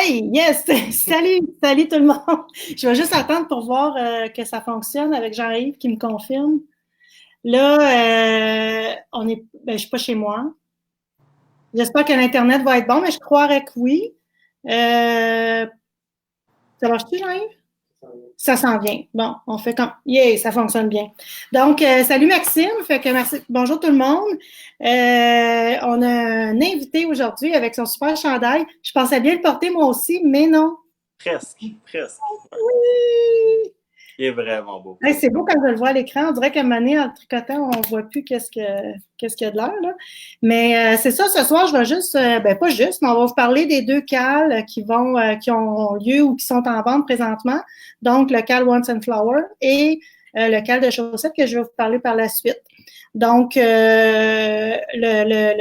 Hey, yes! Salut tout le monde! Je vais juste attendre pour voir que ça fonctionne avec Jean-Yves qui me confirme. Là, je suis pas chez moi. J'espère que l'Internet va être bon, mais je croirais que oui. Ça marche-tu, Jean-Yves? Ça s'en vient. Bon, on fait comme. Yeah, ça fonctionne bien. Donc, salut Maxime. Fait que merci. Bonjour tout le monde. On a un invité aujourd'hui avec son super chandail. Je pensais bien le porter moi aussi, mais non. Presque. Oui! Il est vraiment beau. Hey, c'est beau quand je le vois à l'écran. On dirait qu'à un moment donné, en tricotant, on ne voit plus qu'est-ce qu'il y a de l'air, là. Mais c'est ça, ce soir, je vais juste, pas juste, mais on va vous parler des deux cales qui ont lieu ou qui sont en vente présentement. Donc, le cal Once and Flower et le cal de chaussettes que je vais vous parler par la suite. Donc, le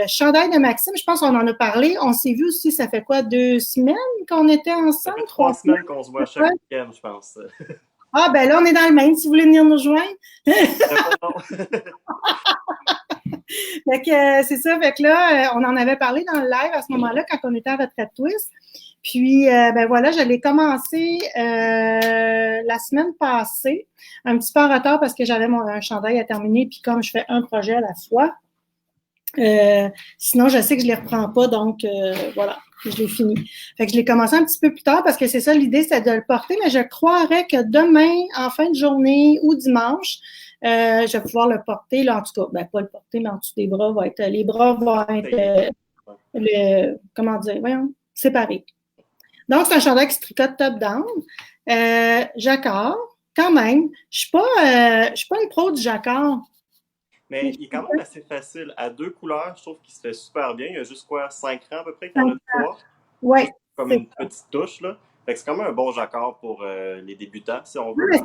chandail de Maxime, je pense qu'on en a parlé. On s'est vu aussi, ça fait quoi, 2 semaines qu'on était Ça ensemble? fait 3 semaines qu'on se voit chaque week-end, je pense. Ah, ben là, on est dans le Maine, si vous voulez venir nous rejoindre. Réponds non. Fait que c'est ça, fait que là, on en avait parlé dans le live à ce moment-là quand on était à Retraite Twist. Puis, ben voilà, je l'ai commencé la semaine passée, un petit peu en retard parce que j'avais un chandail à terminer, puis comme je fais un projet à la fois, sinon je sais que je les reprends pas, donc voilà, je l'ai fini. Fait que je l'ai commencé un petit peu plus tard parce que c'est ça, l'idée, c'est de le porter, mais je croirais que demain, en fin de journée ou dimanche, je vais pouvoir le porter, là, en tout cas, ben pas le porter, mais en dessous des bras les bras vont être, comment dire, voyons, séparés. Donc, c'est un chandail qui se tricote top-down. Jacquard, quand même. Je suis pas une pro du jacquard. Mais il est quand même assez facile. À deux couleurs, je trouve qu'il se fait super bien. Il y a juste quoi, 5 rangs à peu près, qu'il y en a trois. Oui, Juste comme c'est une petite touche, là. Fait que c'est quand même un bon jacquard pour les débutants, si on non, veut. mais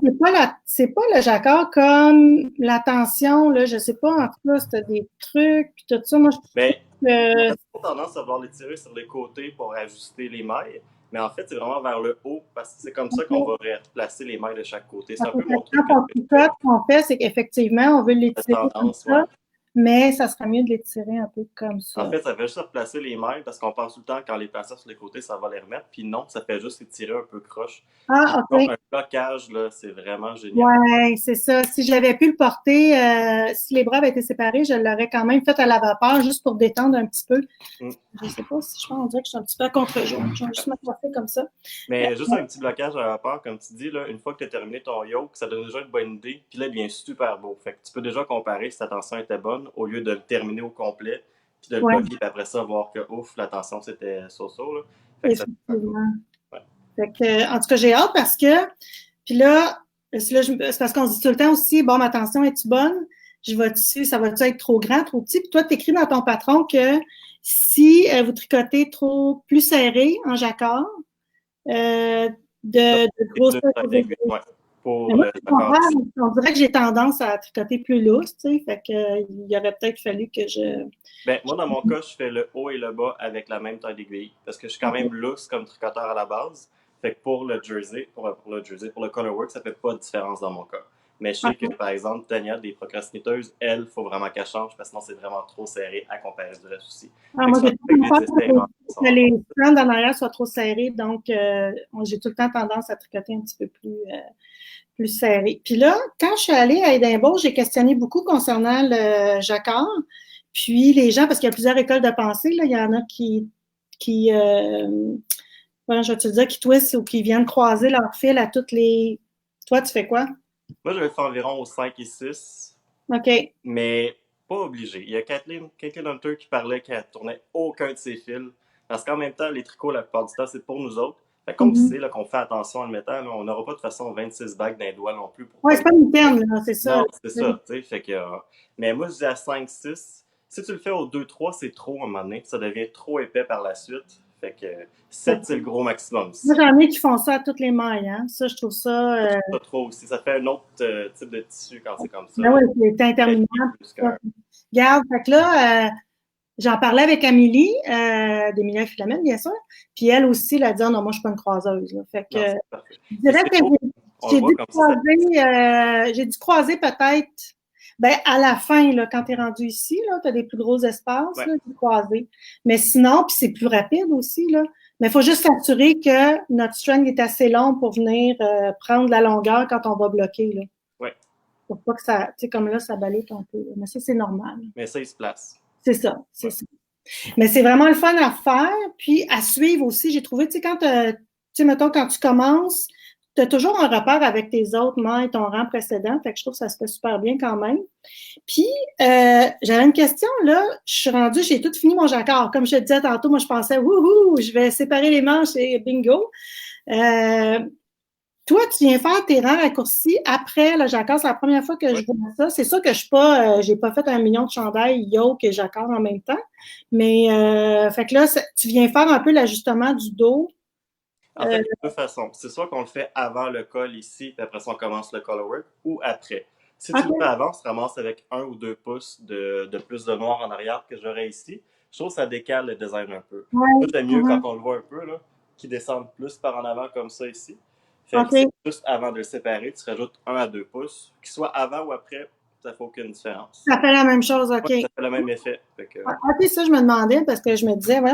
c'est pas le jacquard comme la tension, là. Je sais pas, en tout cas, c'était des trucs, puis tout ça. Moi, je trouve Mais on que a toujours tendance à vouloir les tirer sur les côtés pour ajuster les mailles. Mais en fait, c'est vraiment vers le haut parce que c'est comme ça qu'on va placer les mailles de chaque côté. C'est un peu mon truc quand on que je fais. tricote, ce qu'on fait, c'est qu'effectivement, on veut Cette l'étirer comme tendance, ouais. ça, mais ça serait mieux de l'étirer un peu comme En ça. fait, ça fait juste replacer les mailles parce qu'on pense tout le temps qu'en les plaçant sur les côtés, ça va les remettre. Puis non, ça fait juste les tirer un peu croche. Puis Ah, sinon, OK. un blocage, là, c'est vraiment génial. Ouais, c'est ça. Si j'avais pu le porter, si les bras avaient été séparés, je l'aurais quand même fait à la vapeur juste pour détendre un petit peu. Mm. Je sais pas si je pense, on dirait que je suis un petit peu à contre-jour. Je vais juste m'accrocher comme ça. Mais juste un petit blocage à la part, comme tu dis, là, une fois que tu as terminé ton yoke, ça donne déjà une bonne idée. Puis là, il devient super beau. Fait que tu peux déjà comparer si ta tension était bonne au lieu de le terminer au complet, puis de le Ouais, bloquer, puis après ça, voir que ouf, la tension c'était so-so. Là. Fait que ça effectivement. ouais. Fait que, en tout cas, j'ai hâte parce que, puis là, c'est parce qu'on se dit tout le temps aussi, bon, ma tension est-tu bonne? Ça va-tu être trop grand, trop petit? Puis toi, tu écris dans ton patron que si vous tricotez trop plus serré en jacquard, euh, Ça, de c'est plus grosseur. un aiguille, ouais. Mais Pour moi, le c'est le accord. contraire. On dirait que j'ai tendance à tricoter plus lousse, tu sais. Fait que, il aurait peut-être fallu que je. Ben, moi, dans mon cas, je fais le haut et le bas avec la même taille d'aiguille. Parce que je suis quand même lousse comme tricoteur à la base. Fait que pour le colorwork, ça fait pas de différence dans mon cas. Mais je sais que, par exemple, Tania, des procrastinateuses, elle, faut vraiment qu'elle change parce que sinon, c'est vraiment trop serré à comparer du reste aussi. Ah, Fait que moi, ça j'ai tout fait le que temps les peur essais sont que en les strands en arrière soient trop serrés, donc j'ai tout le temps tendance à tricoter un petit peu plus serré. Puis là, quand je suis allée à Édimbourg, j'ai questionné beaucoup concernant le jacquard. Puis les gens, parce qu'il y a plusieurs écoles de pensée, là, il y en a qui voilà, je vais te dire, qui twistent ou qui viennent croiser leur fil à toutes les. Toi, tu fais quoi? Moi, j'avais fait environ au 5 et 6, OK. mais pas obligé. Il y a Kathleen Hunter qui parlait qu'elle tournait aucun de ses fils. Parce qu'en même temps, les tricots, la plupart du temps, c'est pour nous autres. Fait que comme tu Mhm. sais, là, qu'on fait attention en le mettant, là, on n'aura pas de façon 26 bagues dans les doigts non plus pour Ouais, pas c'est les. pas une terme, là, c'est ça. Non, c'est ça, tu sais. Fait que. Mais moi, je dis à 5 6. Si tu le fais au 2 3 c'est trop à un moment donné. Ça devient trop épais par la suite. Fait que 7, c'est le gros maximum Moi, ici. j'en ai qui font ça à toutes les mailles, hein. Ça, je trouve ça. Je trouve ça trop aussi. Ça fait un autre type de tissu quand c'est comme ça. Ben Là. oui, c'est Fait interminable. plus qu'un. Regarde, fait que là, j'en parlais avec Amélie, d'Emilia Philomène, bien sûr. Puis elle aussi, elle a dit, ah non, moi, je suis pas une croiseuse, là. Fait que, Non, c'est parfait. je Puis dirais c'est que beau. On le voit comme ça. j'ai dû croiser peut-être, ben, à la fin, là, quand tu es rendu ici, là, tu as des plus gros espaces, Ouais. là, j'ai croisé. Mais sinon, puis c'est plus rapide aussi, là. Mais il faut juste s'assurer que notre string est assez long pour venir prendre la longueur quand on va bloquer. Là. Oui. Pour pas que ça, tu sais, comme là, ça ballotte un peu. Mais ça, c'est normal. Mais ça, il se place. C'est ça, c'est ça. Mais c'est vraiment le fun à faire, puis à suivre aussi. J'ai trouvé, tu sais, quand tu sais, mettons, quand tu commences, tu as toujours un repère avec tes autres mains et ton rang précédent. Fait que je trouve que ça se fait super bien quand même. Puis, j'avais une question, là. Je suis rendue, j'ai tout fini mon jacquard. Comme je te disais tantôt, moi, je pensais, wouhou, je vais séparer les manches et bingo. Toi, tu viens faire tes rangs raccourcis après le jacquard. C'est la première fois que je vois ça. C'est sûr que je suis pas, j'ai pas fait 1 million de chandails yoke et jacquard en même temps. Mais, fait que là, tu viens faire un peu l'ajustement du dos. En fait, il y a deux façons. C'est soit qu'on le fait avant le col ici, puis après ça, on commence le colorwork, ou après. Si tu le fais avant, on se ramasse avec 1 ou 2 pouces de plus de noir en arrière que j'aurais ici. Je trouve que ça décale le design un peu. Moi, j'aime mieux quand on le voit un peu, là, qui descende plus par en avant comme ça ici. Fait que c'est juste avant de le séparer, tu rajoutes 1 à 2 pouces. Qu'il soit avant ou après, ça fait aucune différence. Ça fait la même chose, OK. Ouais, ça fait le même effet. OK, ça, je me demandais parce que je me disais, ouais,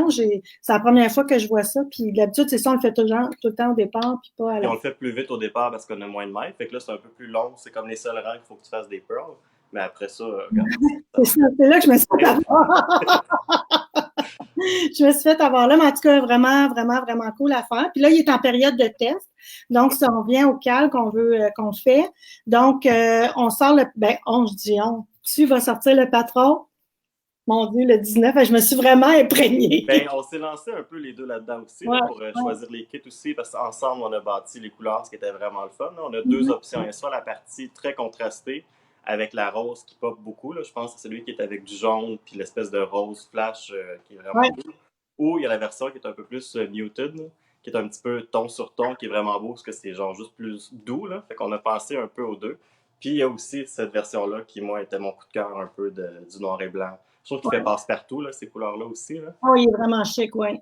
c'est la première fois que je vois ça. Puis d'habitude, c'est ça, on le fait tout le temps au départ, puis pas à la Puis on le fait plus vite au départ parce qu'on a moins de mètres. Fait que là, c'est un peu plus long. C'est comme les seuls rangs qu'il faut que tu fasses des pearls. Mais après ça, regarde. C'est là que je me suis fait avoir. Je me suis fait avoir là, mais en tout cas, vraiment, vraiment, vraiment cool à faire. Puis là, il est en période de test. Donc, ça revient au cal qu'on fait. Donc, on sort je dis on. Tu vas sortir le patron. Mon Dieu, le 19, je me suis vraiment imprégnée. Ben, on s'est lancé un peu les deux là-dedans aussi là, pour choisir les kits aussi, parce qu'ensemble, on a bâti les couleurs, ce qui était vraiment le fun. Là. On a deux options. Il y a soit la partie très contrastée avec la rose qui pop beaucoup. Là. Je pense que c'est celui qui est avec du jaune puis l'espèce de rose flash qui est vraiment beau. Ou il y a la version qui est un peu plus muted, là, qui est un petit peu ton sur ton, qui est vraiment beau parce que c'est genre juste plus doux. Là. Fait qu'on a pensé un peu aux deux. Puis il y a aussi cette version-là qui, moi, était mon coup de cœur un peu du noir et blanc. Je trouve qu'il fait passe-partout, là, ces couleurs-là aussi. Là. Oh, il est vraiment chic, oui.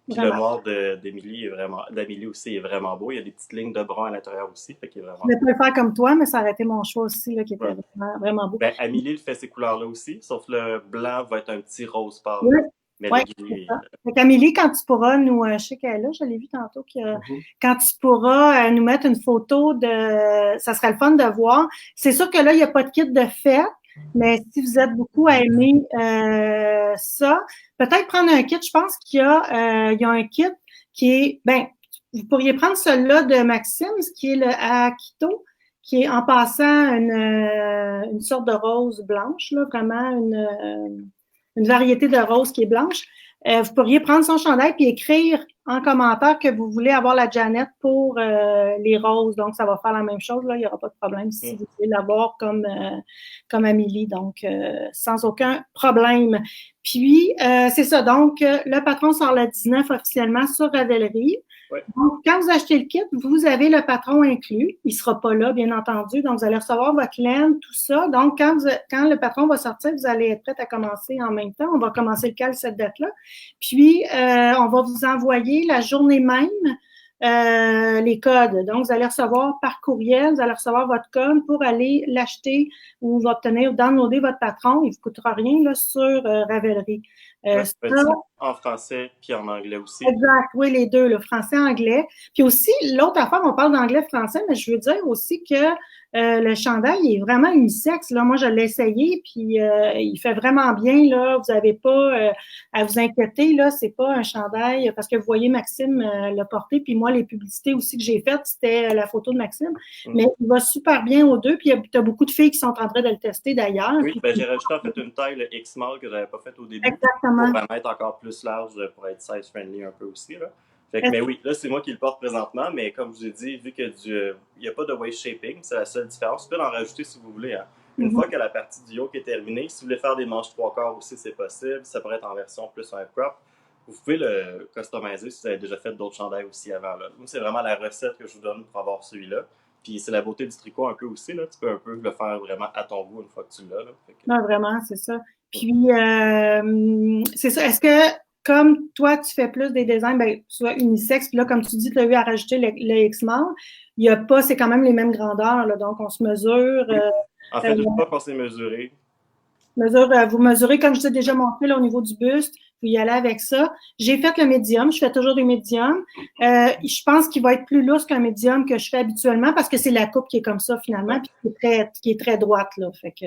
Puis le noir d'Amélie aussi est vraiment beau. Il y a des petites lignes de brun à l'intérieur aussi. Fait qu'il est vraiment je vais pas le faire comme toi, mais ça aurait été mon choix aussi, là, qui était vraiment, vraiment beau. Ben, Amélie fait ces couleurs-là aussi, sauf le blanc va être un petit rose pâle. Oui. Mais Fait Amélie, quand tu pourras nous, je sais qu'elle est là, je l'ai vu tantôt, quand tu pourras nous mettre une photo ça serait le fun de voir. C'est sûr que là, il n'y a pas de kit de fête, mais si vous êtes beaucoup à aimer ça, peut-être prendre un kit. Je pense qu'il y a un kit qui est, vous pourriez prendre celui-là de Maxime, ce qui est le Akito, qui est en passant une sorte de rose blanche, là, vraiment une variété de rose qui est blanche. Vous pourriez prendre son chandail puis écrire en commentaire que vous voulez avoir la Janet pour les roses. Donc, ça va faire la même chose. Là. Il n'y aura pas de problème si vous voulez l'avoir comme Amélie. Donc, sans aucun problème. Puis, c'est ça. Donc, le patron sort le 19 officiellement sur Ravelry. Donc, quand vous achetez le kit, vous avez le patron inclus. Il ne sera pas là, bien entendu. Donc, vous allez recevoir votre laine, tout ça. Donc, quand le patron va sortir, vous allez être prête à commencer en même temps. On va commencer le cal cette date-là. Puis, on va vous envoyer la journée même les codes. Donc, vous allez recevoir par courriel, vous allez recevoir votre code pour aller l'acheter ou downloader votre patron. Il ne vous coûtera rien là, sur Ravelry. En français puis en anglais aussi. Exact, oui, les deux, le français, anglais. Puis aussi, l'autre affaire, on parle d'anglais-français, mais je veux dire aussi que le chandail il est vraiment unisexe. Là, moi, je l'ai essayé, puis il fait vraiment bien. Là, vous n'avez pas à vous inquiéter. Là, c'est pas un chandail parce que vous voyez Maxime l'a porté, puis moi, les publicités aussi que j'ai faites, c'était la photo de Maxime. Mais il va super bien aux deux. Puis tu as beaucoup de filles qui sont en train de le tester d'ailleurs. Oui, j'ai rajouté en fait une taille le X-Small que j'avais pas faite au début. Exactement. Pour la mettre encore plus large pour être size friendly un peu aussi. Là. Fait que, mais oui, là, c'est moi qui le porte présentement, mais comme je vous ai dit, vu qu'il n'y a pas de waist shaping, c'est la seule différence. Vous pouvez en rajouter si vous voulez. Hein. Une fois que la partie du yoke est terminée, si vous voulez faire des manches 3/4 aussi, c'est possible. Ça pourrait être en version plus un crop. Vous pouvez le customiser si vous avez déjà fait d'autres chandails aussi avant. Là. Moi, c'est vraiment la recette que je vous donne pour avoir celui-là. Puis c'est la beauté du tricot un peu aussi. Là. Tu peux un peu le faire vraiment à ton goût une fois que tu l'as. Non, vraiment, c'est ça. Puis, c'est ça. Est-ce que, comme toi, tu fais plus des designs, soit unisexe, puis là, comme tu dis, tu as eu à rajouter le X-Mall, il y a pas, c'est quand même les mêmes grandeurs, là, donc on se mesure. En fait, je ne sais pas qu'on s'est mesuré. Vous mesurez, comme je t'ai déjà montré, là, au niveau du buste, Vous y allez avec ça. J'ai fait le médium. Je fais toujours des médiums. Je pense qu'il va être plus lousse qu'un médium que je fais habituellement parce que c'est la coupe qui est comme ça finalement, Ouais. puis qui est très droite, là. Fait que,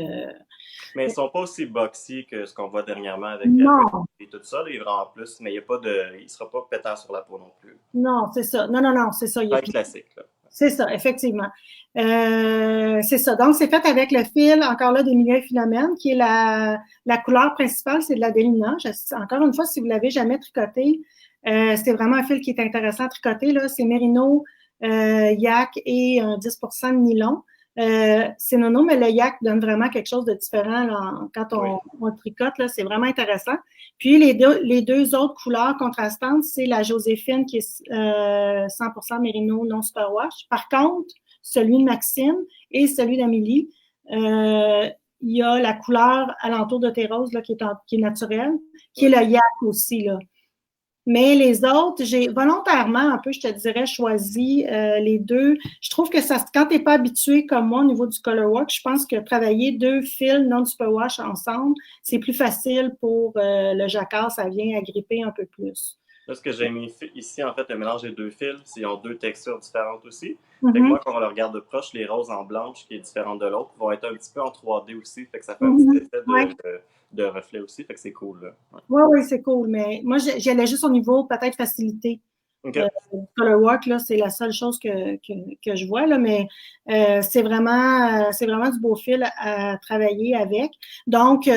Mais ils sont pas aussi boxy que ce qu'on voit dernièrement avec non, et tout ça. Là, il est vraiment plus, mais il y a pas de, il sera pas pétant sur la peau non plus. non, c'est ça. Non, non, non, c'est ça. Pas classique, là. C'est ça, effectivement. C'est ça. Donc, c'est fait avec le fil, encore là, des milieux philomènes, qui est la couleur principale, c'est de la Delina. Encore une fois, si vous l'avez jamais tricoté, c'est vraiment un fil qui est intéressant à tricoter, là. C'est mérino, yak et 10% de nylon. C'est nono, mais le yak donne vraiment quelque chose de différent là, quand on le tricote. Là, c'est vraiment intéressant. Puis les deux autres couleurs contrastantes, c'est la Joséphine qui est 100% mérino non superwash. Par contre, celui de Maxime et celui d'Amélie, il y a la couleur alentour de tes roses là, qui est naturelle, qui est le yak aussi. Là. Mais les autres, j'ai volontairement, un peu, je te dirais, choisi les deux. Je trouve que ça, quand tu n'es pas habitué comme moi au niveau du color work, je pense que travailler deux fils non-superwash ensemble, c'est plus facile pour le jacquard, ça vient agripper un peu plus. Là, ce que j'ai mis ici, en fait, le mélange des deux fils, ils ont deux textures différentes aussi. Mm-hmm. Fait que moi, quand on le regarde de proche, les roses en blanche, qui est différente de l'autre, vont être un petit peu en 3D aussi. Fait que ça fait un petit effet de reflet aussi. Fait que c'est cool, là. Oui, c'est cool. Mais moi, j'allais juste au niveau peut-être facilité. Okay. Color work, là, c'est la seule chose que je vois, là, mais c'est vraiment du beau fil à travailler avec. Donc,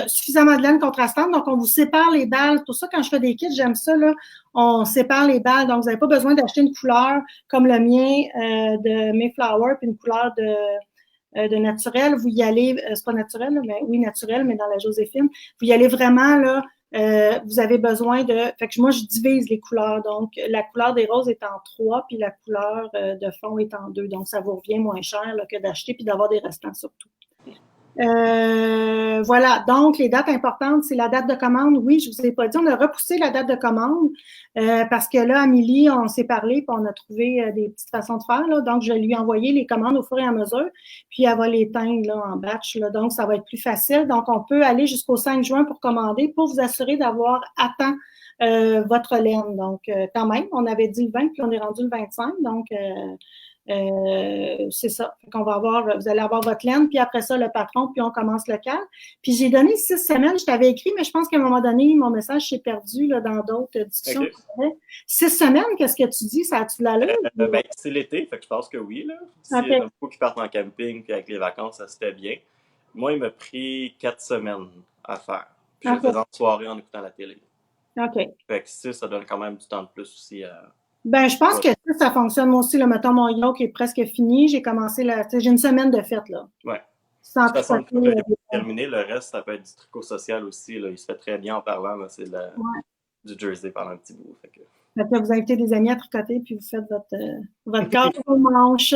suffisamment de laine contrastante. Donc, on vous sépare les balles. Pour ça, quand je fais des kits, j'aime ça, là. On sépare les balles. Donc, vous n'avez pas besoin d'acheter une couleur comme le mien de Mayflower, puis une couleur de naturel. Vous y allez, c'est pas naturel, là, mais oui, naturel, mais dans la Joséphine. Vous y allez vraiment, là, vous avez besoin de... Fait que moi, je divise les couleurs. Donc, la couleur des roses est en 3, puis la couleur de fond est en 2. Donc, ça vous revient moins cher là, que d'acheter puis d'avoir des restants surtout. Voilà, donc les dates importantes, c'est la date de commande. Oui, je vous ai pas dit, on a repoussé la date de commande parce que là, Amélie, on s'est parlé puis on a trouvé des petites façons de faire. Là, donc, je lui ai envoyé les commandes au fur et à mesure, puis elle va les teindre là, en batch. Là, donc, ça va être plus facile. Donc, on peut aller jusqu'au 5 juin pour commander pour vous assurer d'avoir à temps votre laine. Donc, quand même, on avait dit le 20 puis on est rendu le 25. Donc, c'est ça. Vous allez avoir votre laine, puis après ça, le patron, puis on commence le cal. Puis j'ai donné 6 semaines, je t'avais écrit, mais je pense qu'à un moment donné, mon message s'est perdu là, dans d'autres discussions. Okay. 6 semaines, qu'est-ce que tu dis? Ça a-tu l'allure? Ben, c'est l'été, fait que je pense que oui. Là. S'il y a beaucoup qui partent en camping, puis avec les vacances, ça se fait bien. Moi, il m'a pris 4 semaines à faire. Puis je le faisais en soirée en écoutant la télé. OK. Fait que 6, ça donne quand même du temps de plus aussi à... Ben, je pense que ça fonctionne. Moi aussi, là, mettons, mon yoke est presque fini. J'ai commencé j'ai une semaine de fête, là. Ouais. De toute façon, une fois que le terminé, le reste, ça peut être du tricot social aussi. Là. Il se fait très bien en parlant. Là. C'est du jersey pendant un petit bout. Fait que vous invitez des amis à tricoter, puis vous faites votre corps aux manches.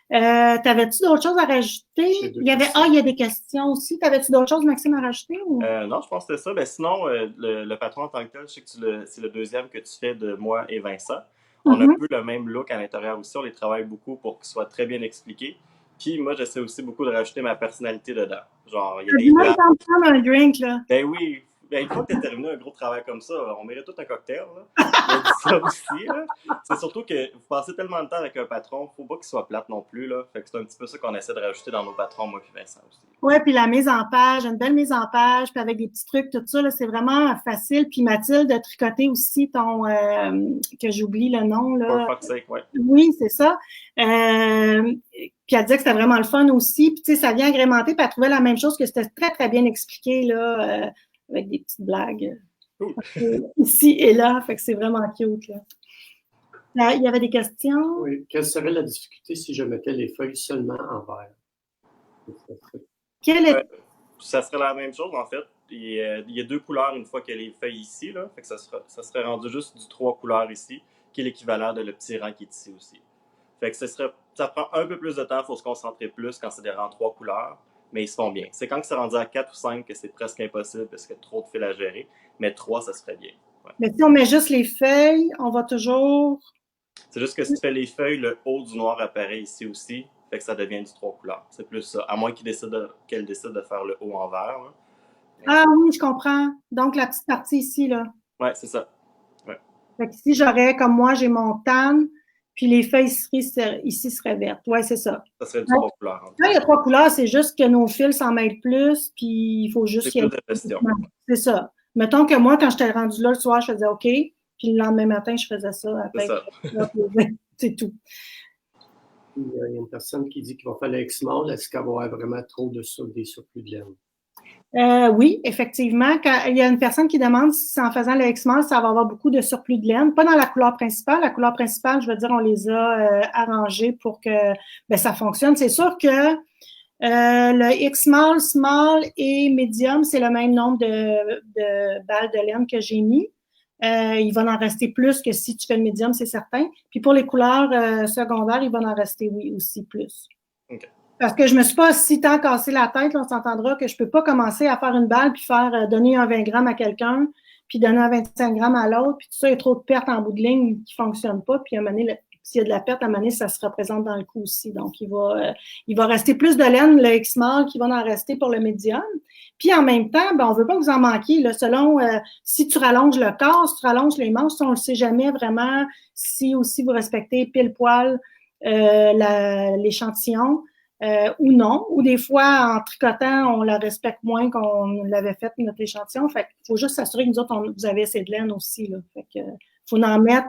T'avais-tu d'autres choses à rajouter? Il y a des questions aussi. T'avais-tu d'autres choses, Maxime, à rajouter? Ou? Non, je pense que c'était ça. Ben, sinon, le patron en tant que tel, je sais que c'est le deuxième que tu fais de moi et Vincent. On a un peu le même look à l'intérieur aussi. On les travaille beaucoup pour qu'ils soient très bien expliqués. Puis moi, j'essaie aussi beaucoup de rajouter ma personnalité dedans. Genre, il y a des blagues. Prendre un drink, là. Ben oui. Ben, une fois que tu as terminé un gros travail comme ça, on mérite tout un cocktail. Là. Ça aussi. Là. C'est surtout que vous passez tellement de temps avec un patron, faut pas qu'il soit plate non plus. Là. Fait que c'est un petit peu ça qu'on essaie de rajouter dans nos patrons, moi et Vincent aussi. Oui, puis la mise en page, une belle mise en page, puis avec des petits trucs, tout ça, là, c'est vraiment facile. Puis Mathilde de tricoter aussi ton que j'oublie le nom. Là. For fuck's sake, ouais. Oui, c'est ça. Puis elle disait que c'était vraiment le fun aussi. Puis tu sais, ça vient agrémenter, puis elle trouvait la même chose, que c'était très, très bien expliqué, là, avec des petites blagues. Cool. Ici et là. Fait que c'est vraiment cute, là. Il y avait des questions? Oui. Quelle serait la difficulté si je mettais les feuilles seulement en vert? Ça serait la même chose, en fait. Il y a 2 couleurs une fois qu'il y a les feuilles ici. Là. Fait que ça serait rendu juste du 3 couleurs ici, qui est l'équivalent de le petit rang qui est ici aussi. Fait que ça prend un peu plus de temps, il faut se concentrer plus quand c'est des rangs 3 couleurs, mais ils se font bien. C'est quand c'est rendu à 4 ou 5 que c'est presque impossible parce qu'il y a trop de fils à gérer, mais 3, ça serait bien. Ouais. Mais si on met juste les feuilles, on va toujours... C'est juste que si tu fais les feuilles, le haut du noir apparaît ici aussi, fait que ça devient du 3 couleurs. C'est plus ça, à moins qu'elle décide de faire le haut en vert. Là. Ah oui, je comprends. Donc, la petite partie ici, là. Ouais, c'est ça. Ouais. Fait que ici, j'aurais, comme moi, j'ai mon tan, puis les feuilles ici seraient vertes. Ouais, c'est ça. Ça serait du 3 couleurs. Là, il y a 3 couleurs, c'est juste que nos fils s'en mêlent plus, puis il faut juste C'est qu'il y ait... plus de gestion. C'est ça. Mettons que moi, quand j'étais rendue là le soir, je faisais OK, puis le lendemain matin, je faisais ça. C'est ça. C'est tout. Il y a une personne qui dit qu'il va faire le X-Mall. Est-ce qu'il va y avoir vraiment trop des surplus de laine? Oui, effectivement. Quand il y a une personne qui demande si en faisant le X-Mall, ça va avoir beaucoup de surplus de laine. Pas dans la couleur principale. La couleur principale, je veux dire, on les a arrangés pour que ça fonctionne. C'est sûr que le X-Small, Small et Medium, c'est le même nombre de balles de laine que j'ai mis. Il va en rester plus que si tu fais le Medium, c'est certain. Puis pour les couleurs secondaires, il va en rester, oui, aussi plus. Okay. Parce que je me suis pas si tant cassé la tête, là, on s'entendra que je peux pas commencer à faire une balle puis faire donner un 20 grammes à quelqu'un, puis donner un 25 grammes à l'autre, puis tout ça, il y a trop de pertes en bout de ligne qui fonctionnent pas, puis à un moment donné, s'il y a de la perte, à un moment donné, ça se représente dans le coût aussi. Donc, il va rester plus de laine, le X-Small, qu'il va en rester pour le médium. Puis en même temps, on veut pas que vous en manquiez, là, selon si tu rallonges le corps, si tu rallonges les manches, on ne sait jamais vraiment si aussi vous respectez pile poil l'échantillon. Ou non, ou des fois, en tricotant, on la respecte moins qu'on l'avait fait, notre échantillon. Fait qu'il faut juste s'assurer que nous autres, vous avez assez de laine aussi, là. Fait que, faut en mettre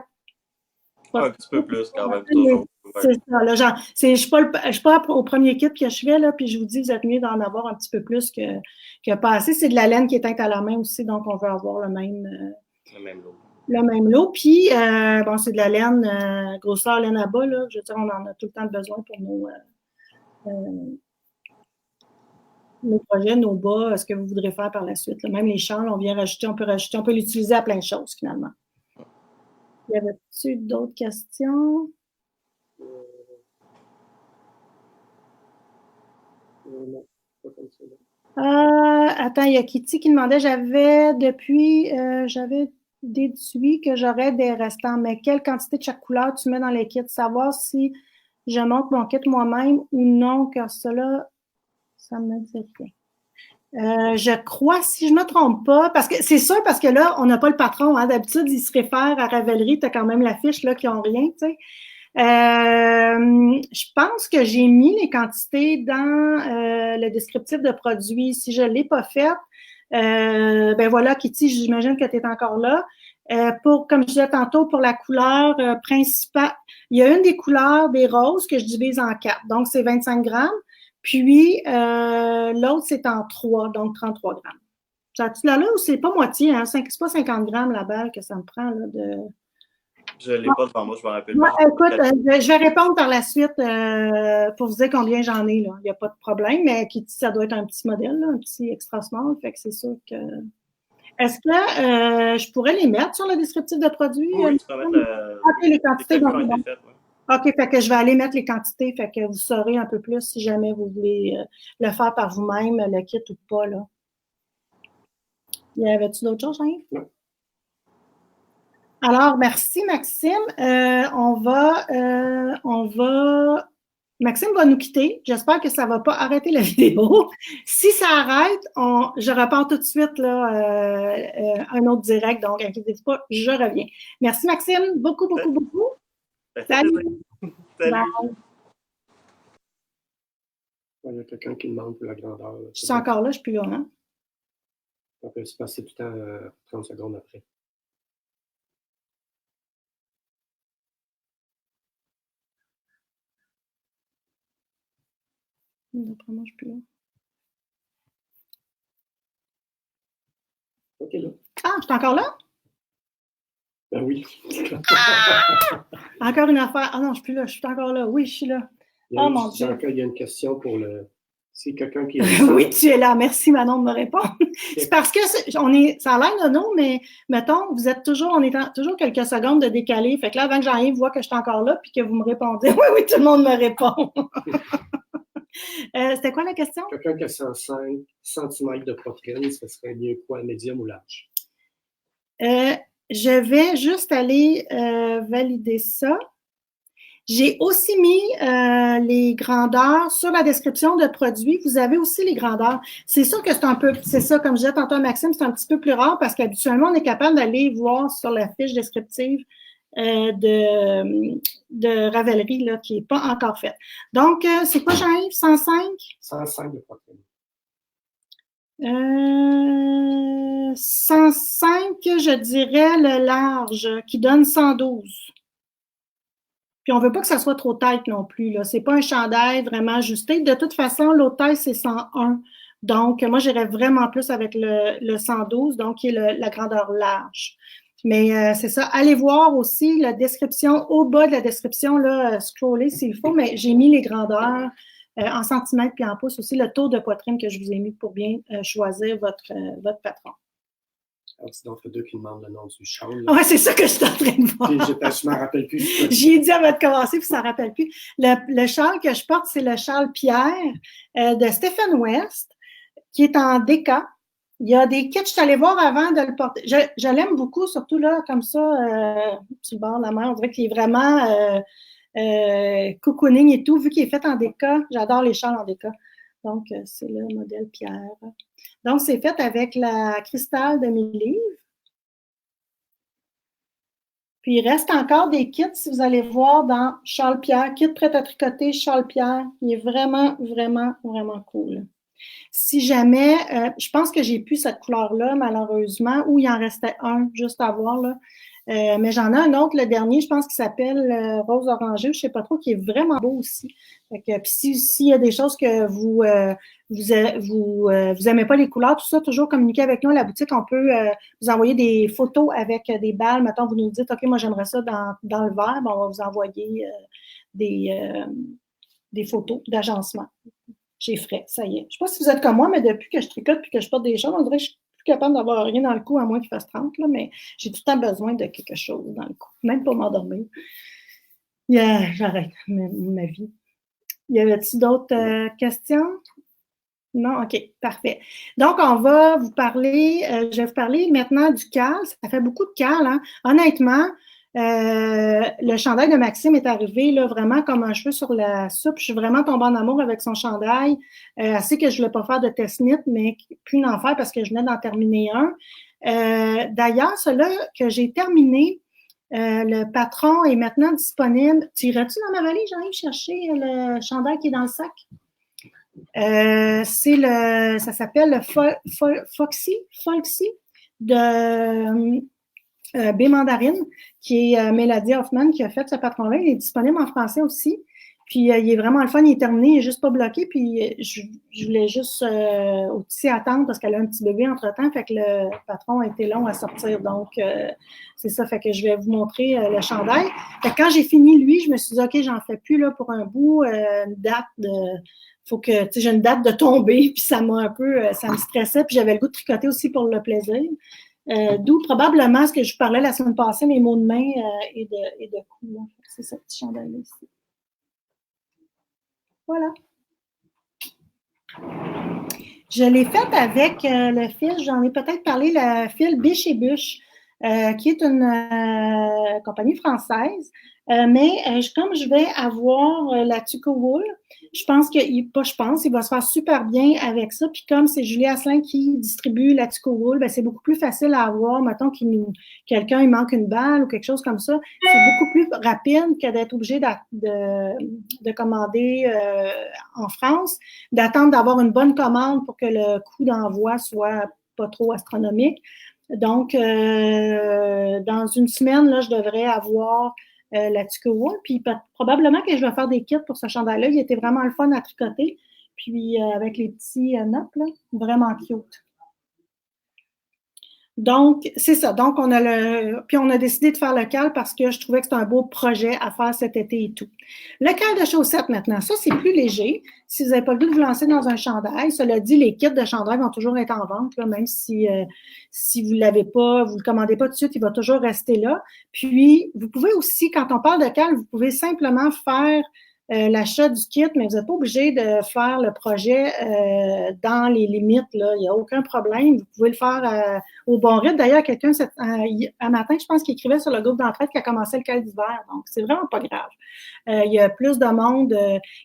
un petit peu plus quand même, toujours. C'est ça, là, genre, je suis pas au premier kit que je fais, là, puis je vous dis, vous êtes mieux d'en avoir un petit peu plus que pas assez. C'est de la laine qui est teinte à la main aussi, donc on veut avoir le même lot. Le même lot. Puis, c'est de la laine, grosseur laine à bas, là. Je veux dire, on en a tout le temps besoin pour nos projets, nos bas, ce que vous voudrez faire par la suite. Là. Même les châles, on peut l'utiliser à plein de choses, finalement. Y avait-tu d'autres questions? Attends, il y a Kitty qui demandait, j'avais déduit que j'aurais des restants, mais quelle quantité de chaque couleur tu mets dans les kits? Savoir si je monte mon kit moi-même ou non, car cela, ça me dit rien. Je crois, si je ne me trompe pas, parce que c'est sûr, parce que là, on n'a pas le patron. Hein, d'habitude, il se réfère à Ravelry, tu as quand même l'affiche là qui n'ont rien, tu sais. Je pense que j'ai mis les quantités dans le descriptif de produit. Si je ne l'ai pas fait, voilà, Kitty, j'imagine que tu es encore là. Comme je disais tantôt, pour la couleur principale, il y a une des couleurs des roses que je divise en 4. Donc, c'est 25 grammes. Puis, l'autre, c'est en 3, donc 33 grammes. Ça-tu là ou c'est pas moitié, hein? C'est pas 50 grammes la balle que ça me prend, là, de... Je ne l'ai pas devant moi, je me rappelle pas. Écoute, je vais répondre par la suite pour vous dire combien j'en ai, là. Il n'y a pas de problème, mais ça doit être un petit modèle, là, un petit extra small, fait que c'est sûr que... Est-ce que je pourrais les mettre sur le descriptif de produit? Oui, tu peux mettre les quantités. OK, fait que je vais aller mettre les quantités, fait que vous saurez un peu plus si jamais vous voulez le faire par vous-même, le kit ou pas, là. Y avait-tu d'autres choses, Jean-Yves? Non. Alors, merci, Maxime. Maxime va nous quitter. J'espère que ça ne va pas arrêter la vidéo. Si ça arrête, je repars tout de suite là, un autre direct. Donc, inquiétez-vous pas, je reviens. Merci, Maxime. Beaucoup. Salut. Salut. Il y a quelqu'un qui demande pour la grandeur. Je suis encore là, je ne suis plus là. Hein? On peut se passer du temps 30 secondes après. D'après moi, je suis plus là. OK, là. Ah, je suis encore là? Ben oui. Encore une affaire. Ah non, je ne suis plus là. Je suis encore là. Oui, je suis là. Mon Dieu. Il y a une question pour le... C'est quelqu'un qui... Oui, tu es là. Merci, Manon, de me répondre. C'est parce que ça a l'air nono, mais mettons, on est toujours quelques secondes de décalé. Fait que là, avant que Jean-Yves voit que je suis encore là puis que vous me répondez, oui, tout le monde me répond. C'était quoi la question? Quelqu'un qui a 105 cm de poitrine, ce serait mieux quoi, médium ou large? Je vais juste aller valider ça. J'ai aussi mis les grandeurs sur la description de produits. Vous avez aussi les grandeurs. C'est sûr que c'est ça, comme je disais tantôt à Maxime, c'est un petit peu plus rare parce qu'habituellement, on est capable d'aller voir sur la fiche descriptive de Ravelry, là, qui n'est pas encore faite. Donc, c'est quoi, Jean-Yves? 105? 105 de poitrine. 105, je dirais, le large, qui donne 112. Puis on veut pas que ça soit trop tight non plus, là. C'est pas un chandail vraiment ajusté. De toute façon, l'autre taille, c'est 101. Donc, moi, j'irais vraiment plus avec le 112, donc qui est la grandeur large. Mais c'est ça. Allez voir aussi la description, au bas de la description, là, scroller s'il faut, mais j'ai mis les grandeurs en centimètres puis en pouces aussi, le tour de poitrine que je vous ai mis pour bien choisir votre patron. Alors, c'est donc le deux qui demande le nom du châle. Oui, c'est ça que je suis en train de voir. Je ne me rappelle plus. J'y ai dit avant de commencer, puis ça ne me rappelle plus. Le châle que je porte, c'est le châle Pierre de Stephen West, qui est en déca. Il y a des kits, je suis allée voir avant de le porter. Je l'aime beaucoup, surtout là, comme ça, sur le bord de la mer. On dirait qu'il est vraiment cocooning et tout, vu qu'il est fait en déca. J'adore les châles en déca. Donc, c'est le modèle Pierre. Donc, c'est fait avec la cristal de mes livres. Puis, il reste encore des kits, si vous allez voir, dans Charles Pierre, kit prêt à tricoter Charles Pierre. Il est vraiment, vraiment, vraiment cool. Si jamais, je pense que j'ai plus cette couleur-là, malheureusement, ou il en restait un, juste à voir, là. Mais j'en ai un autre, le dernier, je pense qu'il s'appelle Rose Orangée, je sais pas trop, qui est vraiment beau aussi. Puis s'il y a des choses que vous aimez pas les couleurs, tout ça, toujours communiquer avec nous à la boutique. On peut vous envoyer des photos avec des balles. Mettons, vous nous dites, OK, moi j'aimerais ça dans le vert, ben, on va vous envoyer des photos d'agencement. J'ai frais, ça y est. Je sais pas si vous êtes comme moi, mais depuis que je tricote et que je porte des choses, on dirait que je suis plus capable d'avoir rien dans le cou, à moins qu'il fasse 30, là, mais j'ai tout le temps besoin de quelque chose dans le cou, même pour m'endormir. J'arrête ma vie. Y avait-il d'autres questions? Non? OK, parfait. Donc, on va vous parler, je vais vous parler maintenant du cal. Ça fait beaucoup de cal, hein? Honnêtement, le chandail de Maxime est arrivé là, vraiment comme un cheveu sur la soupe. Je suis vraiment tombée en amour avec son chandail. Assez que je ne voulais pas faire de test knit, mais plus d'en faire parce que je venais d'en terminer un. D'ailleurs, celui-là que j'ai terminé, le patron est maintenant disponible. Tu irais-tu dans ma valise, Jean-Yves, chercher le chandail qui est dans le sac? Ça s'appelle le Folksy de B. Mandarine, qui est Mélodie Hoffman qui a fait ce patron-là. Il est disponible en français aussi. Puis il est vraiment le fun, il est terminé, il n'est juste pas bloqué. Puis je voulais juste aussi attendre parce qu'elle a un petit bébé entre-temps, fait que le patron a été long à sortir. Donc, c'est ça, fait que je vais vous montrer le chandail. Fait que quand j'ai fini lui, je me suis dit, OK, j'en fais plus là pour un bout, une date de... Faut que, tu sais, j'ai une date de tomber, puis ça m'a un peu, ça me stressait, puis j'avais le goût de tricoter aussi pour le plaisir. D'où probablement ce que je parlais la semaine passée, mes mots de main et de cou. C'est ce petit chandail-là ici. Voilà. Je l'ai faite avec le fil, j'en ai peut-être parlé, le fil Biche et Bûche, qui est une compagnie française. Mais comme je vais avoir la Tuco Wool, il va se faire super bien avec ça. Puis comme c'est Julie Asselin qui distribue la Tuco Wool, ben c'est beaucoup plus facile à avoir. Mettons quelqu'un, il manque une balle ou quelque chose comme ça. C'est beaucoup plus rapide que d'être obligé de commander en France, d'attendre d'avoir une bonne commande pour que le coût d'envoi soit pas trop astronomique. Donc, dans une semaine, là, je devrais avoir la Tuco Wool, puis probablement que je vais faire des kits pour ce chandail-là. Il était vraiment le fun à tricoter, puis avec les petits nappes, là, vraiment cute. Donc, c'est ça. Donc, on a décidé de faire le cal parce que je trouvais que c'était un beau projet à faire cet été et tout. Le cal de chaussettes maintenant, ça, c'est plus léger. Si vous n'avez pas le goût de vous lancer dans un chandail, cela dit, les kits de chandail vont toujours être en vente, là, même si vous ne l'avez pas, vous ne le commandez pas tout de suite, il va toujours rester là. Puis, vous pouvez aussi, quand on parle de cal, vous pouvez simplement faire l'achat du kit, mais vous n'êtes pas obligé de faire le projet dans les limites, là. Il n'y a aucun problème. Vous pouvez le faire au bon rythme. D'ailleurs, quelqu'un, un matin, je pense qu'il écrivait sur le groupe d'entraide qui a commencé le cal d'hiver. Donc, c'est vraiment pas grave. Il y a plus de monde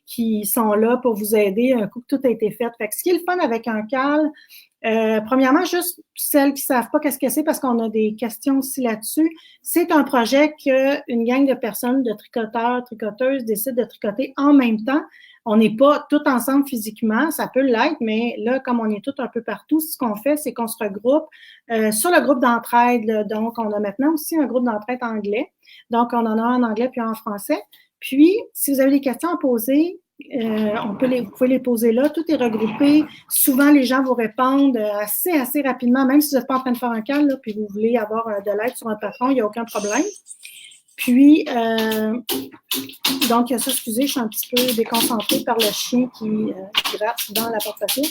qui sont là pour vous aider un coup que tout a été fait. Fait que ce qui est le fun avec un cal, premièrement, juste celles qui savent pas qu'est-ce que c'est parce qu'on a des questions aussi là-dessus. C'est un projet qu'une gang de personnes, de tricoteurs, tricoteuses décident de tricoter en même temps. On n'est pas tous ensemble physiquement, ça peut l'être, mais là, comme on est tous un peu partout, ce qu'on fait, c'est qu'on se regroupe sur le groupe d'entraide. Donc, on a maintenant aussi un groupe d'entraide anglais. Donc, on en a un en anglais puis un en français. Puis, si vous avez des questions à poser, vous pouvez les poser là. Tout est regroupé. Souvent, les gens vous répondent assez rapidement, même si vous n'êtes pas en train de faire un cal, là, puis vous voulez avoir de l'aide sur un patron, il n'y a aucun problème. Puis, donc, ça, excusez, je suis un petit peu déconcentrée par le chien qui gratte dans la porte-papier.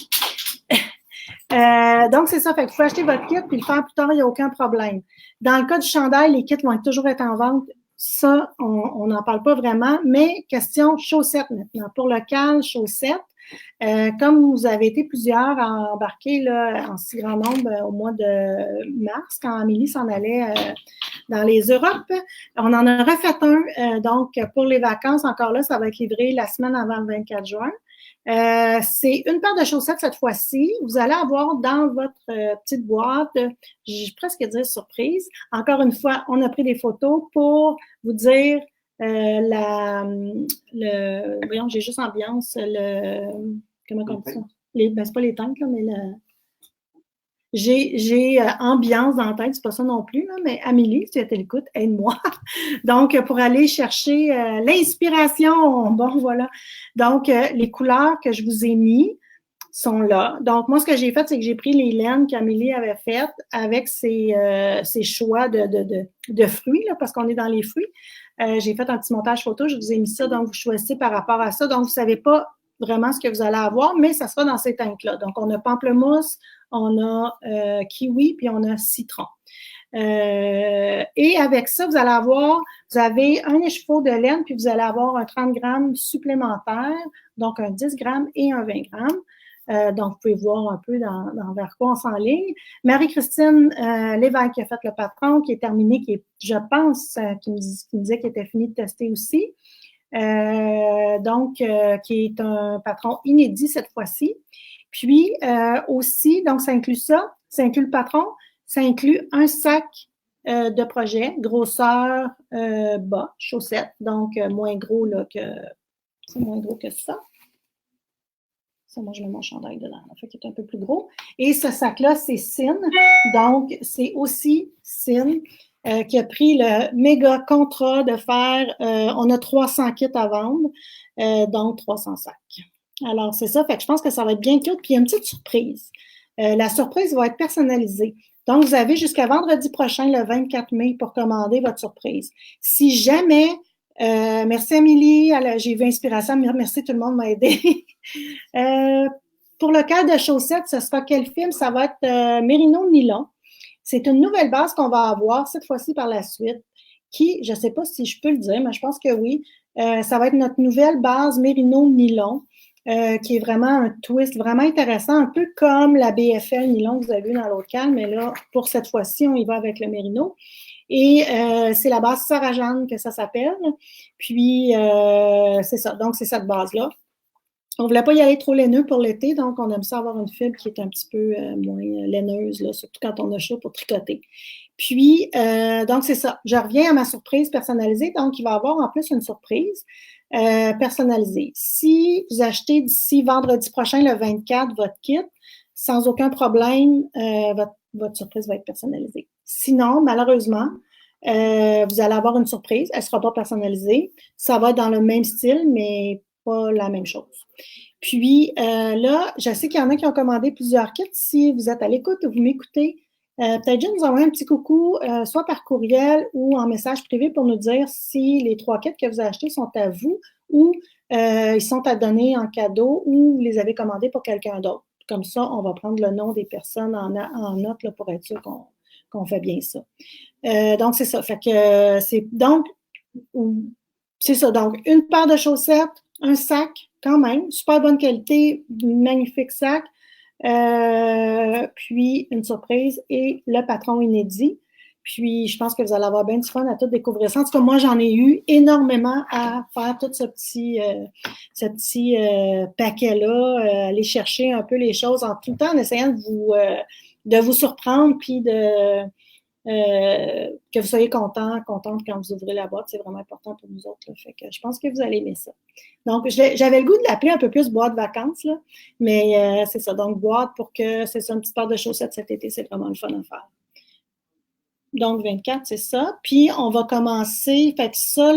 Donc, c'est ça. Fait que vous pouvez acheter votre kit puis le faire plus tard, il n'y a aucun problème. Dans le cas du chandail, les kits vont toujours être en vente. Ça, on n'en parle pas vraiment. Mais question chaussettes maintenant. Pour le cal, chaussettes. Comme vous avez été plusieurs à embarquer là, en si grand nombre au mois de mars, quand Amélie s'en allait dans les Europes, on en a refait un. Donc, pour les vacances, encore là, ça va être livré la semaine avant le 24 juin. C'est une paire de chaussettes cette fois-ci. Vous allez avoir dans votre petite boîte, j'ai presque dire surprise. Encore une fois, on a pris des photos pour vous dire voyons, j'ai juste ambiance, comment on dit ça? C'est pas les tanks, là, mais j'ai ambiance dans la tête, c'est pas ça non plus, là, mais Amélie, si tu es à l'écoute, aide-moi. Donc, pour aller chercher l'inspiration, bon, voilà. Donc, les couleurs que je vous ai mis sont là. Donc, moi, ce que j'ai fait, c'est que j'ai pris les laines qu'Amélie avait faites avec ses choix de fruits, là, parce qu'on est dans les fruits. J'ai fait un petit montage photo, je vous ai mis ça, donc vous choisissez par rapport à ça. Donc, vous savez pas vraiment ce que vous allez avoir, mais ça sera dans ces tanks-là. Donc, on a pamplemousse, on a kiwi, puis on a citron. Et avec ça, vous avez un écheveau de laine, puis vous allez avoir un 30 grammes supplémentaire, donc un 10 grammes et un 20 grammes. Donc, vous pouvez voir un peu dans vers quoi on s'enligne. Marie-Christine Lévesque qui a fait le patron, qui est terminé, qui est, je pense, qui me disait qu'il était fini de tester aussi. Donc, qui est un patron inédit cette fois-ci. Puis, aussi, donc, ça inclut le patron, ça inclut un sac de projet, grosseur bas, chaussettes, donc moins gros là, c'est moins gros que ça. Ça, moi, je mets mon chandail dedans. En fait, il est un peu plus gros. Et ce sac-là, c'est Sin. Donc, c'est aussi Sin qui a pris le méga contrat de faire, on a 300 kits à vendre, donc 300 sacs. Alors, c'est ça. Fait que je pense que ça va être bien cute. Puis, il y a une petite surprise. La surprise va être personnalisée. Donc, vous avez jusqu'à vendredi prochain, le 24 mai, pour commander votre surprise. Si jamais, merci Amélie, j'ai vu Inspiration, merci tout le monde m'a aidé. Pour le cas de chaussettes, ce sera quel film? Ça va être Mérino Nylon. C'est une nouvelle base qu'on va avoir cette fois-ci par la suite, qui, je ne sais pas si je peux le dire, mais je pense que oui, ça va être notre nouvelle base Mérino Nylon. Qui est vraiment un twist vraiment intéressant, un peu comme la BFL nylon que vous avez vu dans l'autre cal, mais là, pour cette fois-ci, on y va avec le mérino. Et c'est la base Sarah Jeanne que ça s'appelle. Puis, c'est ça. Donc, c'est cette base-là. On ne voulait pas y aller trop laineux pour l'été, donc on aime ça avoir une fibre qui est un petit peu moins laineuse, là, surtout quand on a chaud pour tricoter. Puis, donc, c'est ça. Je reviens à ma surprise personnalisée. Donc, il va y avoir en plus une surprise. Personnalisé. Si vous achetez d'ici vendredi prochain, le 24, votre kit, sans aucun problème, votre surprise va être personnalisée. Sinon, malheureusement, vous allez avoir une surprise. Elle ne sera pas personnalisée. Ça va être dans le même style, mais pas la même chose. Puis là, je sais qu'il y en a qui ont commandé plusieurs kits. Si vous êtes à l'écoute ou vous m'écoutez, peut-être juste nous envoyer un petit coucou, soit par courriel ou en message privé pour nous dire si les 3 kits que vous avez achetés sont à vous ou ils sont à donner en cadeau ou vous les avez commandés pour quelqu'un d'autre. Comme ça, on va prendre le nom des personnes en note là, pour être sûr qu'on fait bien ça. Donc, c'est ça. Fait que c'est ça. Donc, une paire de chaussettes, un sac, quand même, super bonne qualité, magnifique sac. puis une surprise et le patron inédit. Puis, je pense que vous allez avoir bien du fun à tout découvrir ça. En tout cas, moi, j'en ai eu énormément à faire tout ce petit paquet-là, aller chercher un peu les choses en tout le temps en essayant de vous surprendre, puis que vous soyez contente quand vous ouvrez la boîte. C'est vraiment important pour nous autres. Là. Fait que je pense que vous allez aimer ça. Donc, j'avais le goût de l'appeler un peu plus boîte vacances, là, mais c'est ça. Donc, boîte pour que c'est ça, une petite paire de chaussettes cet été, c'est vraiment le fun à faire. Donc, 24, c'est ça. Puis, on va commencer, fait que ça,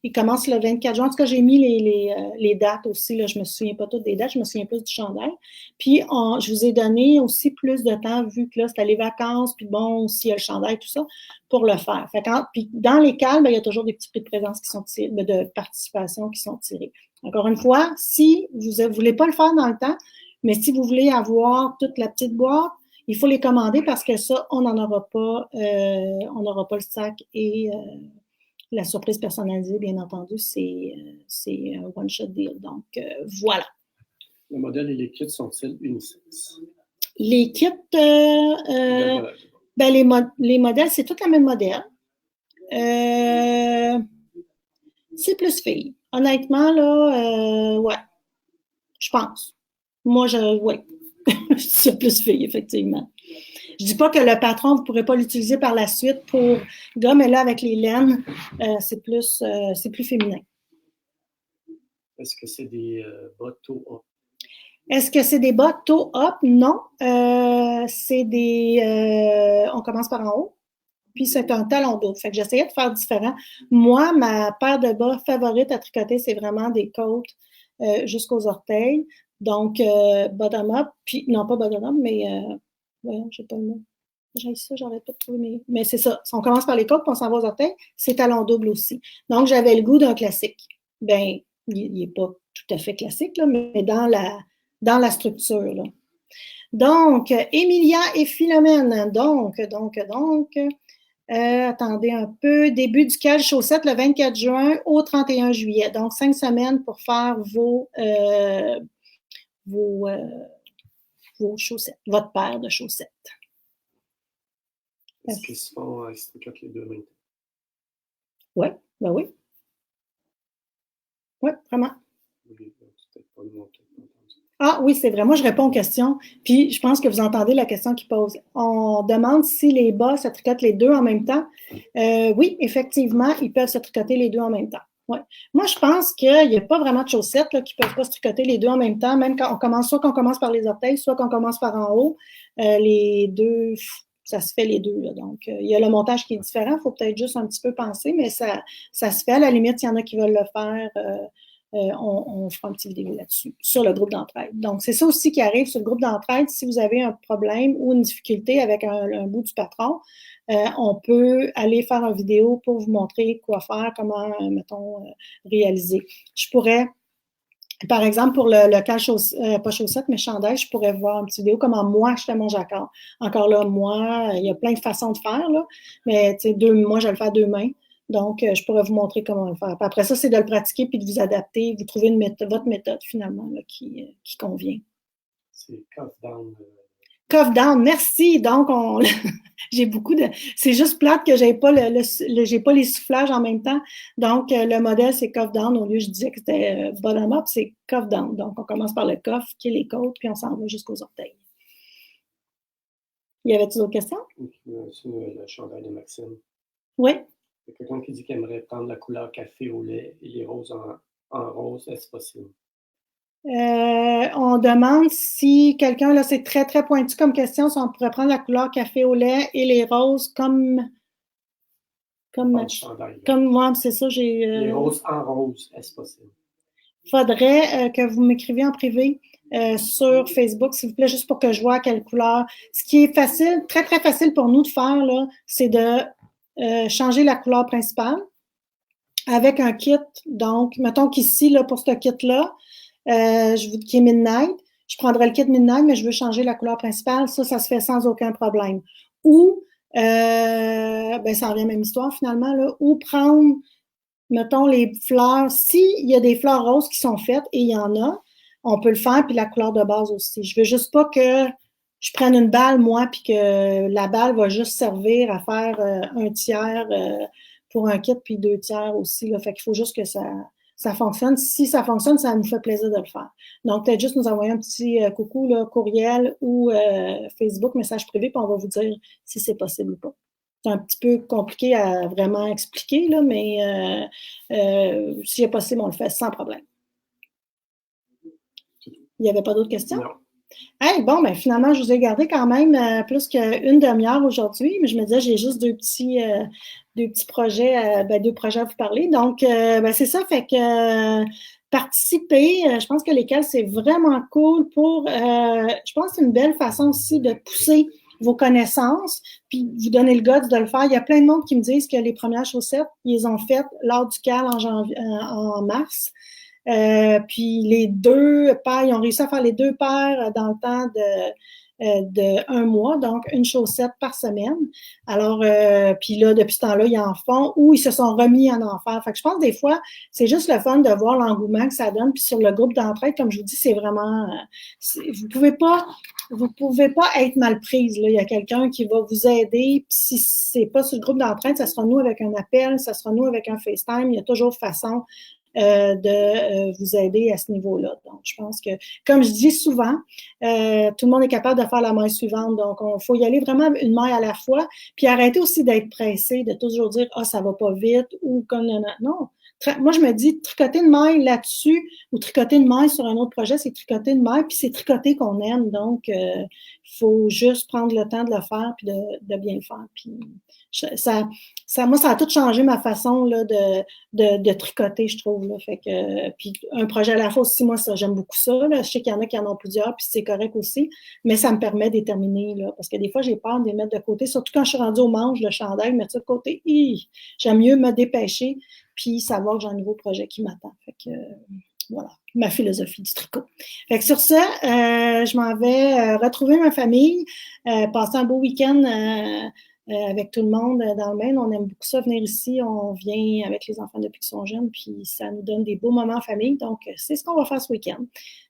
il commence le 24 juin. En tout cas, j'ai mis les dates aussi. Là, je me souviens pas toutes des dates, je me souviens plus du chandail. Puis, je vous ai donné aussi plus de temps, vu que là, c'était les vacances, puis bon, aussi, il y a le chandail, tout ça, pour le faire. Fait puis, dans les cales, il y a toujours des petits prix de présence qui sont tirés, de participation qui sont tirés. Encore une fois, si vous ne voulez pas le faire dans le temps, mais si vous voulez avoir toute la petite boîte, il faut les commander parce que ça, on n'aura pas le sac et la surprise personnalisée, bien entendu, c'est un one-shot deal. Donc, voilà. Le modèle et les kits sont-ils unisexes? Les kits, les modèles, c'est tout le même modèle. C'est plus filles. Honnêtement, là, ouais, je pense. Moi, ouais. C'est plus fille, effectivement. Je dis pas que le patron, vous ne pourrez pas l'utiliser par la suite pour gars, mais là, avec les laines, c'est plus féminin. Est-ce que c'est des bas toe-up? Est-ce que c'est des bas toe-up? Non. C'est on commence par en haut, puis c'est un talon d'eau. Fait que j'essayais de faire différent. Moi, ma paire de bas favorite à tricoter, c'est vraiment des côtes jusqu'aux orteils. Donc, bottom-up, puis, non, pas bottom-up, mais, voyons, j'ai pas le mot. J'ai ça, j'arrête pas de trouver, mais c'est ça. Si on commence par les côtes, puis on s'en va aux orteils, c'est talon double aussi. Donc, j'avais le goût d'un classique. Ben, il n'est pas tout à fait classique, là, mais dans la structure, là. Donc, Emilia et Philomène. Donc, attendez un peu. Début du cale chaussette le 24 juin au 31 juillet. Donc, 5 semaines pour faire vos chaussettes, votre paire de chaussettes. Est-ce qu'ils se font les deux en même temps? Oui, ben oui. Oui, vraiment. Ah oui, c'est vrai. Moi, je réponds aux questions, puis je pense que vous entendez la question qu'ils posent. On demande si les bas se tricotent les deux en même temps. Oui, effectivement, ils peuvent se tricoter les deux en même temps. Ouais. Moi, je pense qu'il n'y a pas vraiment de chaussettes là, qui ne peuvent pas se tricoter les deux en même temps, même quand on commence, soit qu'on commence par les orteils, soit qu'on commence par en haut. Les deux, ça se fait les deux. Là. Donc, il y a le montage qui est différent. Il faut peut-être juste un petit peu penser, mais ça se fait. À la limite, il y en a qui veulent le faire. On fera un petit vidéo là-dessus, sur le groupe d'entraide. Donc, c'est ça aussi qui arrive sur le groupe d'entraide. Si vous avez un problème ou une difficulté avec un bout du patron, on peut aller faire une vidéo pour vous montrer quoi faire, comment, mettons, réaliser. Je pourrais, par exemple, pour le cale pas chaussette, mais chandail, je pourrais voir une petite vidéo comment moi, je fais mon jacquard. Encore là, moi, il y a plein de façons de faire, là, mais tu sais, moi, je vais le faire deux mains. Donc, je pourrais vous montrer comment le faire. Puis après ça, c'est de le pratiquer puis de vous adapter, vous trouver votre méthode, finalement, là, qui convient. C'est cuff down. Cuff down, merci. Donc, j'ai beaucoup de... C'est juste plate que j'ai pas j'ai pas les soufflages en même temps. Donc, le modèle, c'est cuff down. Au lieu, je disais que c'était bottom up, c'est cuff down. Donc, on commence par le cuff, qui est les côtes, puis on s'en va jusqu'aux orteils. Y avait-il d'autres questions? C'est le chandail de Maxime. Oui. Il y a quelqu'un qui dit qu'il aimerait prendre la couleur café au lait et les roses en rose. Est-ce possible? On demande si quelqu'un, là, c'est très, très pointu comme question, si on pourrait prendre la couleur café au lait et les roses comme moi, c'est ça, j'ai... Les roses en rose, est-ce possible? Faudrait que vous m'écriviez en privé sur Facebook, s'il vous plaît, juste pour que je vois quelle couleur. Ce qui est facile, très, très facile pour nous de faire, là, c'est de changer la couleur principale avec un kit. Donc, mettons qu'ici, là, pour ce kit-là, qui est Midnight, je prendrais le kit Midnight, mais je veux changer la couleur principale. Ça se fait sans aucun problème. Ou, ça revient à la même histoire finalement, là, ou prendre, mettons, les fleurs. S'il y a des fleurs roses qui sont faites, et il y en a, on peut le faire, puis la couleur de base aussi. Je veux juste pas que je prenne une balle, moi, puis que la balle va juste servir à faire un tiers pour un kit, puis 2 tiers aussi. Là. Fait qu'il faut juste que ça fonctionne. Si ça fonctionne, ça nous fait plaisir de le faire. Donc, peut-être juste nous envoyer un petit coucou, là, courriel ou Facebook, message privé, puis on va vous dire si c'est possible ou pas. C'est un petit peu compliqué à vraiment expliquer, là, mais si c'est possible, on le fait sans problème. Il n'y avait pas d'autres questions? Non. Hey, bon, ben finalement, je vous ai gardé quand même plus qu'une demi-heure aujourd'hui, mais je me disais, j'ai juste deux petits projets, 2 projets à vous parler. Donc, c'est ça, fait que participer, je pense que l'école, c'est vraiment cool pour, je pense que c'est une belle façon aussi de pousser vos connaissances, puis vous donner le goût de le faire. Il y a plein de monde qui me disent que les premières chaussettes, ils les ont faites lors du CAL en mars. Puis les 2 paires, ils ont réussi à faire les 2 paires dans le temps de 1 mois, donc une chaussette par semaine. Alors, puis là, depuis ce temps-là, ils en font ou ils se sont remis à en faire. Fait que je pense des fois, c'est juste le fun de voir l'engouement que ça donne. Puis sur le groupe d'entraide, comme je vous dis, c'est vraiment, vous pouvez pas être mal prise. Là. Il y a quelqu'un qui va vous aider. Puis si c'est pas sur le groupe d'entraide, ça sera nous avec un appel, ça sera nous avec un FaceTime. Il y a toujours façon de vous aider à ce niveau-là. Donc, je pense que, comme je dis souvent, tout le monde est capable de faire la maille suivante. Donc, il faut y aller vraiment une maille à la fois, puis arrêter aussi d'être pressé, de toujours dire « Ah, ça va pas vite » ou comme non. Moi, je me dis, tricoter une maille là-dessus ou tricoter une maille sur un autre projet, c'est tricoter une maille, puis c'est tricoter qu'on aime. Donc, il faut juste prendre le temps de le faire puis de bien le faire. Puis, moi, ça a tout changé ma façon là, de tricoter, je trouve. Là. Fait que, puis un projet à la fois aussi, moi, ça, j'aime beaucoup ça. Là. Je sais qu'il y en a qui en ont plusieurs, puis c'est correct aussi, mais ça me permet de terminer. Là, parce que des fois, j'ai peur de les mettre de côté, surtout quand je suis rendue au manche, le chandail, mettre ça de côté. J'aime mieux me dépêcher, puis savoir que j'ai un nouveau projet qui m'attend. Fait que voilà, ma philosophie du tricot. Fait que sur ça, je m'en vais retrouver ma famille, passer un beau week-end avec tout le monde dans le Maine. On aime beaucoup ça, venir ici. On vient avec les enfants depuis qu'ils sont jeunes, puis ça nous donne des beaux moments en famille. Donc, c'est ce qu'on va faire ce week-end.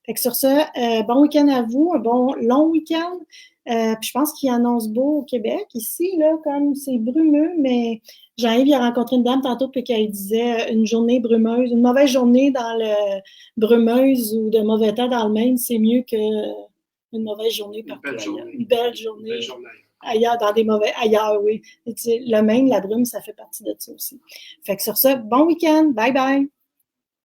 Fait que sur ça, bon week-end à vous, un bon long week-end. Puis je pense qu'il annonce beau au Québec. Ici, là, comme c'est brumeux, mais Jean-Yves il a rencontré une dame tantôt puis qu'elle disait une journée brumeuse, une mauvaise journée dans le brumeuse ou de mauvais temps dans le Maine, c'est mieux qu'une mauvaise journée partout ailleurs. Une belle journée. Ailleurs, dans des mauvais, ailleurs, oui. Et tu sais, le Maine, la brume, ça fait partie de ça aussi. Fait que sur ça, bon week-end. Bye bye.